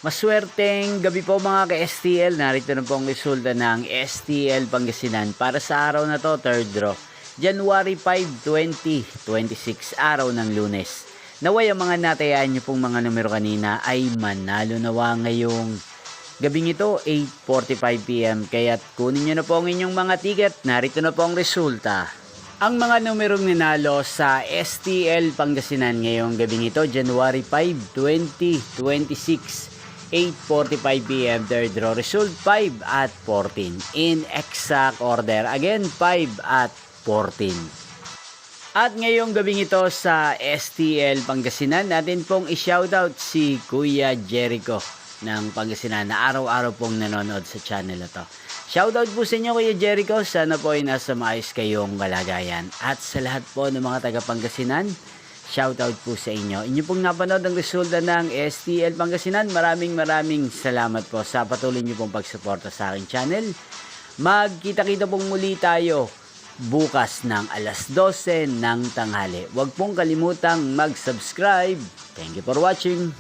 Maswerteng gabi po mga ka-STL. Narito na po ang resulta ng STL Pangasinan para sa araw na to, third draw. January 5, 2026, araw ng Lunes. Naway ang mga natayaan nyo pong mga numero kanina ay manalo nawa ngayong gabing ito, 8:45 PM. Kaya't kunin nyo na po ang inyong mga ticket. Narito na po ang resulta. Ang mga numerong ninalo sa STL Pangasinan ngayong gabing ito, January 5, 2026. 8:45 PM, third draw. Result 5 at 14. In exact order. Again, 5 at 14. At ngayong gabing ito sa STL Pangasinan, natin pong i-shoutout si Kuya Jericho ng Pangasinan na araw-araw pong nanonood sa channel na to. Shoutout po sa inyo Kuya Jericho. Sana po ay nasa maayos kayong kalagayan. At sa lahat po ng mga taga Pangasinan, shoutout po sa inyo. Inyo pong napanood ang resulta ng STL Pangasinan. Maraming salamat po sa patuloy nyo pong pagsuporta sa aking channel. Magkita-kita pong muli tayo bukas ng alas 12 ng tanghali. Huwag pong kalimutang mag-subscribe. Thank you for watching.